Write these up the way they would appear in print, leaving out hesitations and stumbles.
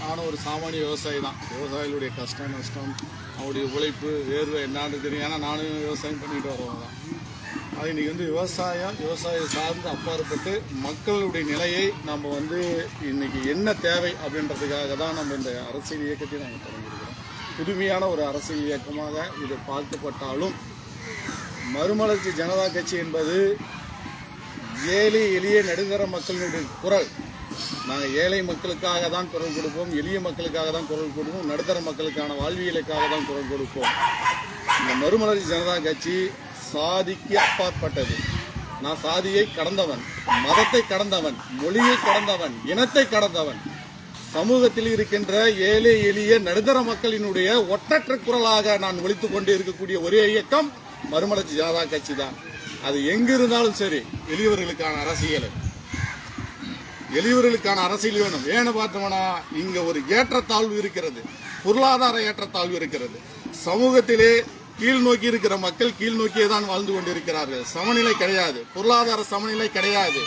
நானும் ஒரு சாமானிய விவசாயி தான். விவசாயிகளுடைய கஷ்டம் நஷ்டம், அவருடைய உழைப்பு வேர்வை என்னான்னு தெரியும். ஏன்னா நானும் விவசாயம் பண்ணிட்டு வரவங்க தான். அது இன்றைக்கி விவசாயம் சார்ந்து அப்பாற்பட்டு மக்களுடைய நிலையை நம்ம இன்றைக்கி என்ன தேவை அப்படின்றதுக்காக தான் நம்ம இந்த அரசியல் இயக்கத்தை நாங்கள் தொடங்கியிருக்கிறோம். புதுமையான ஒரு அரசியல் இயக்கமாக இது பார்க்கப்பட்டாலும் மறுமலர்ச்சி ஜனதா கட்சி என்பது ஏழை எளிய நடுத்தர மக்களுடைய குரல். நாங்கள் ஏழை மக்களுக்காக தான் குரல் கொடுப்போம், எளிய மக்களுக்காக தான் குரல் கொடுப்போம், நடுத்தர மக்களுக்கான வாழ்வியலுக்காக தான் குரல் கொடுப்போம். இந்த மறுமலர்ச்சி ஜனதா கட்சி சாதிக்கு அப்பாற்பட்டது. நான் சாதியை கடந்தவன், மதத்தை கடந்தவன், மொழியை கடந்தவன், இனத்தை கடந்தவன். சமூகத்தில் இருக்கின்ற ஏழை எளிய நடுத்தர மக்களினுடைய ஒற்றற்ற குரலாக நான் ஒலித்துக் கொண்டு இருக்கக்கூடிய ஒரே இயக்கம் மறுமலர்ச்சி ஜனதா கட்சி தான். அது எங்க இருந்தாலும் சரி, எளியவர்களுக்கான அரசியல் வேணும். ஏன்னு பார்த்தோம்னா இங்க ஒரு ஏற்றத்தாழ்வு இருக்கிறது, பொருளாதார ஏற்றத்தாழ்வு இருக்கிறது. சமூகத்திலே கீழ் நோக்கி இருக்கிற மக்கள் கீழ் நோக்கியே தான் வாழ்ந்து கொண்டிருக்கிறார்கள். சமநிலை கிடையாது, பொருளாதார சமநிலை கிடையாது,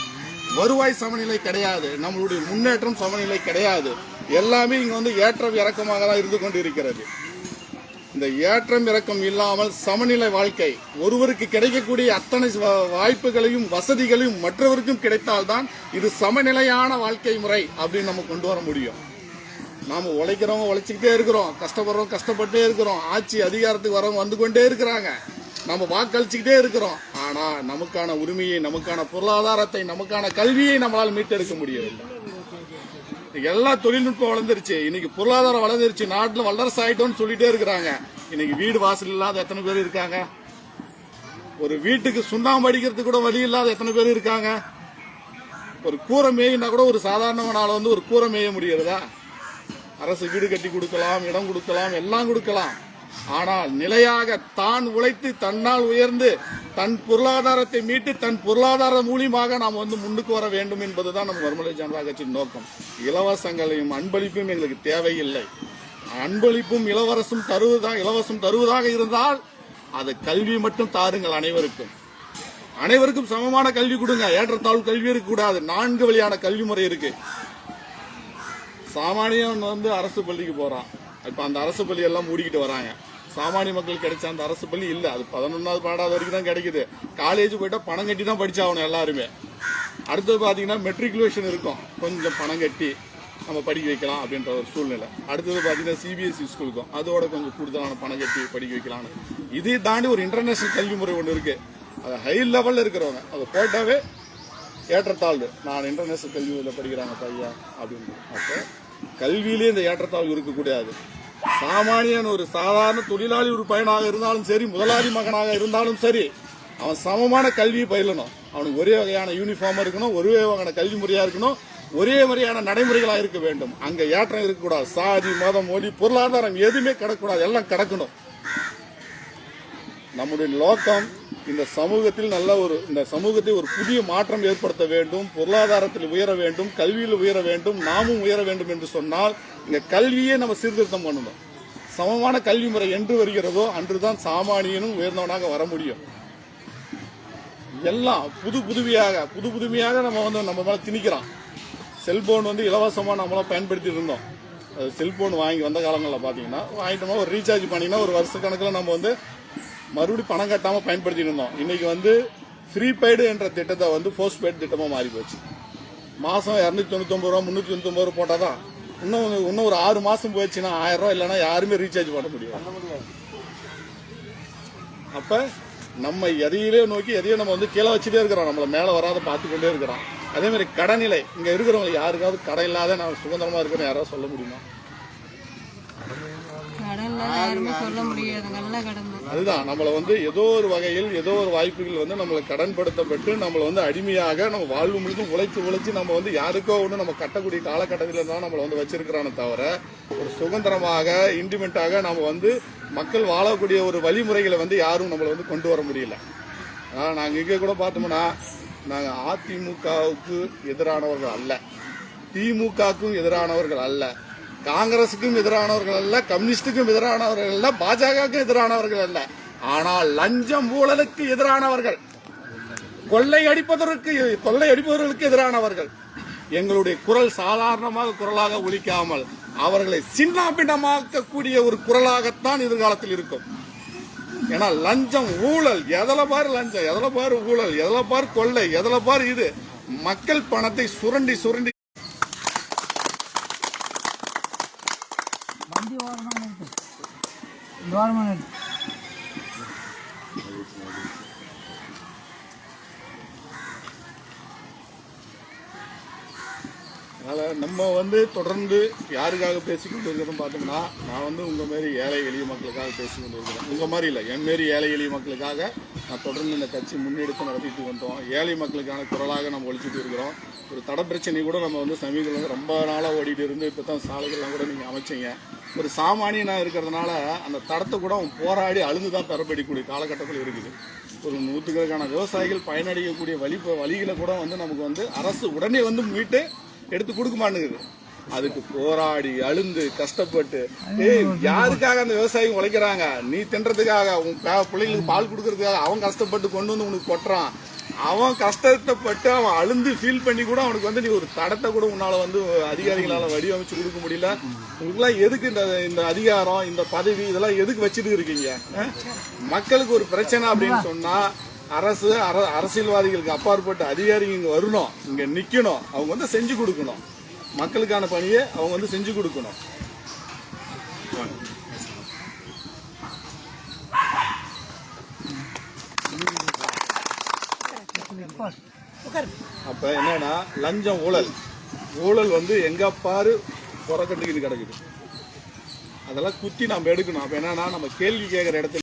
வருவாய் சமநிலை கிடையாது, நம்மளுடைய முன்னேற்றம் சமநிலை கிடையாது. எல்லாமே இங்க ஏற்றம் இறக்கமாக தான் இருந்து கொண்டிருக்கிறது. இந்த ஏற்றம் இறக்கம் இல்லாமல் சமநிலை வாழ்க்கை, ஒருவருக்கு கிடைக்கக்கூடிய அத்தனை வாய்ப்புகளையும் வசதிகளையும் மற்றவருக்கும் கிடைத்தால்தான் இது சமநிலையான வாழ்க்கை முறை அப்படின்னு நம்ம கொண்டு வர முடியும். நாம உழைக்கிறவங்க உழைச்சிக்கிட்டே இருக்கிறோம், கஷ்டப்படுறோம் கஷ்டப்பட்டே இருக்கிறோம், ஆட்சி அதிகாரத்துக்கு வரவங்க வந்து கொண்டே இருக்கிறாங்க, நம்ம வாக்களிச்சுக்கிட்டே இருக்கிறோம். ஆனா நமக்கான உரிமையை, நமக்கான பொருளாதாரத்தை, நமக்கான கல்வியை நம்மளால் மீட்டெடுக்க முடியவில்லை. எல்லா தொழில்நுட்பம் வளர்ந்துருச்சு, இன்னைக்கு பொருளாதாரம் வளர்ந்துருச்சு, நாட்டில் வல்லரசு ஆயிட்டோம்னு சொல்லிட்டே இருக்கிறாங்க. இன்னைக்கு வீடு வாசல் இல்லாத எத்தனை பேர் இருக்காங்க? ஒரு வீட்டுக்கு சுண்ணாம்பு அடிக்கிறதுக்கு கூட வழி இல்லாத எத்தனை பேர் இருக்காங்க? ஒரு கூரை மேயினா கூட ஒரு சாதாரணவனால ஒரு கூரை மேய முடியறதா? அரசு வீடு கட்டி கொடுக்கலாம், இடம் கொடுக்கலாம், எல்லாம் கொடுக்கலாம். ஆனால் நிலையாக தான் உழைத்து தன்னால் உயர்ந்து தன் பொருளாதாரத்தை மீட்டு தன் பொருளாதார மூலியமாக நாம் முன்னுக்கு வர வேண்டும் என்பதுதான் நம்ம மறுமலர்ச்சி ஜனதா கட்சியின் நோக்கம். இலவசங்களையும் அன்பளிப்பும் எங்களுக்கு தேவையில்லை. அன்பளிப்பும் இலவசம் தருவதாக இருந்தால் அது கல்வி மட்டும் தாருங்கள். அனைவருக்கும் சமமான கல்வி கொடுங்க. ஏற்றத்தாழ்வு கல்வி இருக்கக்கூடாது. 4 வழியான கல்வி முறை இருக்கு. சாமானியன் அரசு பள்ளிக்கு போறான், இப்ப அந்த அரசு பள்ளி எல்லாம் மூடிக்கிட்டு வராங்க. சாமானிய மக்கள் கிடைச்ச அந்த அரசு பள்ளி இல்ல, அது 11வது 12வது வரைக்கும் தான் கிடைக்குது. காலேஜ் போயிட்டா பணம் கட்டி தான் படிச்சாகணும் எல்லாருமே. அடுத்தது பாத்தீங்கன்னா மெட்ரிகுலேஷன் இருக்கும், கொஞ்சம் பணம் கட்டி நம்ம படிக்க வைக்கலாம் அப்படின்ற ஒரு சூழ்நிலை. அடுத்தது பாத்தீங்கன்னா சிபிஎஸ்இ ஸ்கூலுக்கும் அதோட கொஞ்சம் கூடுதலான பணம் கட்டி படிக்க வைக்கலாம். இதை தாண்டி ஒரு இன்டர்நேஷனல் கல்வி முறை ஒன்று இருக்கு. அது ஹை லெவல்ல இருக்கிறவங்க அதை போட்டாவே ஏற்றத்தாழ்வு, நான் இன்டர்நேஷனல் கல்வியில் படிக்கிறாங்க பையா அப்படின்னு. அப்போ கல்வியிலே இந்த ஏற்றத்தாழ்வு இருக்கக்கூடாது. சாமானியன் ஒரு சாதாரண தொழிலாளி ஒரு பையனாக இருந்தாலும் சரி, முதலாளி மகனாக இருந்தாலும் சரி, அவன் சமமான கல்வியை பயிலணும். அவனுக்கு ஒரே வகையான யூனிஃபார்ம் இருக்கணும், ஒரே வகையான கல்வி முறையா இருக்கணும், ஒரே முறையான நடைமுறைகளா இருக்க வேண்டும். அங்க ஏற்றம் இருக்கக்கூடாது. சாதி மதம் மொழி பொருளாதாரம் எதுவுமே கிடக்கூடாது, எல்லாம் கிடக்கணும். நம்முடைய நோக்கம் இந்த சமூகத்தில் இந்த சமூகத்தை ஒரு புதிய மாற்றம் ஏற்படுத்த வேண்டும், பொருளாதாரத்தில் உயர வேண்டும், கல்வியில் உயர வேண்டும், நாமும் உயர வேண்டும் என்று சொன்னால் இந்த கல்வியே நம்ம சீர்திருத்தம் பண்ணணும். சமமான கல்வி முறை என்று வருகிறதோ அன்றுதான் சாமானியனும் உயர்ந்தவனாக வர முடியும். எல்லாம் புதுமையாக நம்ம மேல திணிக்கிறான். செல்போன் இலவசமா நம்மளாம் பயன்படுத்தி இருந்தோம். செல்போன் வாங்கி வந்த காலங்களில் பாத்தீங்கன்னா வாங்கிட்டோமா, ஒரு ரீசார்ஜ் பண்ணீங்கன்னா ஒரு வருஷ கணக்கில் நம்ம மறுபடியும் பணம் கட்டாம பயன்படுத்திட்டு இருந்தோம். இன்னைக்கு ப்ரீபெய்டு என்ற திட்டத்தை போஸ்ட்பெய்டு திட்டமா மாறி போச்சு. மாசம் 299 ரூபா 399 ரூபா போட்டாதான் இன்னும் ஒரு 6 மாசம் போயிடுச்சுன்னா 1000 ரூபாய் இல்லைன்னா யாருமே ரீசார்ஜ் பண்ண முடியாது. அப்ப நம்ம எதையிலே நோக்கி எதையும் நம்ம கீழே வச்சுட்டே இருக்கிறோம், நம்மள மேல வராத பார்த்து கொண்டே இருக்கிறோம். அதே மாதிரி கடநிலை, இங்க இருக்கிறவங்க யாருக்காவது கடன் இல்லாத நான் சுதந்திரமா இருக்கிறேன்னு யாராவது சொல்ல முடியுமா? அதுதான் நம்மள ஏதோ ஒரு வகையில் ஏதோ ஒரு வாய்ப்புகள் நம்மளை கடன்படுத்தப்பட்டு நம்மள அடிமையாக நம்ம வாழ்வு முழுதும் உழைச்சு நம்ம யாருக்கோ ஒண்ணு நம்ம கட்டக்கூடிய காலகட்டத்தில் தான் நம்மள வச்சிருக்கிறானே தவிர ஒரு சுதந்திரமாக இண்டிபெண்டாக நம்ம மக்கள் வாழக்கூடிய ஒரு வழிமுறைகளை யாரும் நம்மள கொண்டு வர முடியல. நாங்க இங்க கூட பார்த்தோம்னா நாங்க அதிமுகவுக்கு எதிரானவர்கள் அல்ல, திமுகவுக்கும் எதிரானவர்கள் அல்ல, காங்கிரசுக்கும் எதிரானவர்கள் அல்ல, கம்யூனிஸ்டுக்கும் எதிரானவர்கள் அல்ல, பாஜகவுக்கும் எதிரானவர்கள் அல்ல. ஆனால் லஞ்சம் ஊழலுக்கு எதிரானவர்கள், கொள்ளை அடிப்பவர்களுக்கு எதிரானவர்கள். எங்களுடைய குரல் சாதாரணமாக குரலாக ஒலிக்காமல் அவர்களை சின்னாபின்னமாக்கக்கூடிய ஒரு குரலாகத்தான் எதிர்காலத்தில் இருக்கும். ஏன்னா லஞ்சம், ஊழல், எதில பாரு லஞ்சம், எதில பாரு ஊழல், எதில பாரு கொள்ளை, எதில பாரு இது மக்கள் பணத்தை சுரண்டி சுரண்டி அதனால நம்ம தொடர்ந்து யாருக்காக பேசிக்கொண்டு இருக்கிறதும் பார்த்தோம்னா, நான் உங்க மாதிரி ஏழை எளிய மக்களுக்காக பேசிக்கொண்டு இருக்கிறேன். உங்க மாதிரி இல்லை, என் மாரி ஏழை எளிய மக்களுக்காக நான் தொடர்ந்து இந்த கட்சி முன்னெடுத்து நடத்திட்டு வந்தோம். ஏழை மக்களுக்கான குரலாக நம்ம ஒழிச்சிட்டு இருக்கிறோம். ஒரு தட பிரச்சனை கூட நம்ம சமீபத்தில் ரொம்ப நாளாக ஓடிட்டு இருந்து இப்போ தான் சாலைகள்லாம் கூட நீங்கள் அமைச்சிங்க. ஒரு சாமானியனாக இருக்கிறதுனால அந்த தடத்தை கூட அவன் போராடி அழுந்து தான் பெறப்படக்கூடிய காலகட்டத்தில் இருக்குது. ஒரு நூற்றுக்கணக்கான விவசாயிகள் பயனடையக்கூடிய வழிகளை கூட நமக்கு அரசு உடனே மீட்டு எடுத்து கொடுக்க மாட்டேங்குது. அதுக்கு போராடி அழுந்து கஷ்டப்பட்டு யாருக்காக அந்த விவசாயிகள் உழைக்கிறாங்க? நீ தின்றதுக்காக, உன் பிள்ளைங்களுக்கு பால் கொடுக்கறதுக்காக அவன் கஷ்டப்பட்டு கொண்டு உனக்கு கொட்டுறான். அவன் கஷ்டப்பட்டு அவன் அழுந்து ஃபீல் பண்ணி கூட அவனுக்கு நீ ஒரு தடத்தை கூட உன்னால அதிகாரிகளால வடிவமைச்சு கொடுக்க முடியல. உங்களுக்குலாம் எதுக்கு இந்த அதிகாரம், இந்த பதவி, இதெல்லாம் எதுக்கு வச்சுட்டு இருக்கீங்க? மக்களுக்கு ஒரு பிரச்சனை அப்படின்னு சொன்னா அரசியல்வாதிகளுக்கு அப்பாற்பட்ட அதிகாரிகள் இங்க வரணும், இங்க நிக்கணும், அவங்க செஞ்சு கொடுக்கணும். மக்களுக்கான பணியை அவங்க செஞ்சு கொடுக்கணும். அப்ப என்னன்னா லஞ்சம், ஊழல் எங்க பாரு புறக்கட்டுக்கு கிடக்குது. அதெல்லாம் குத்தி நம்ம எடுக்கணும். அப்ப என்னன்னா நம்ம கேள்வி கேட்கிற இடத்துல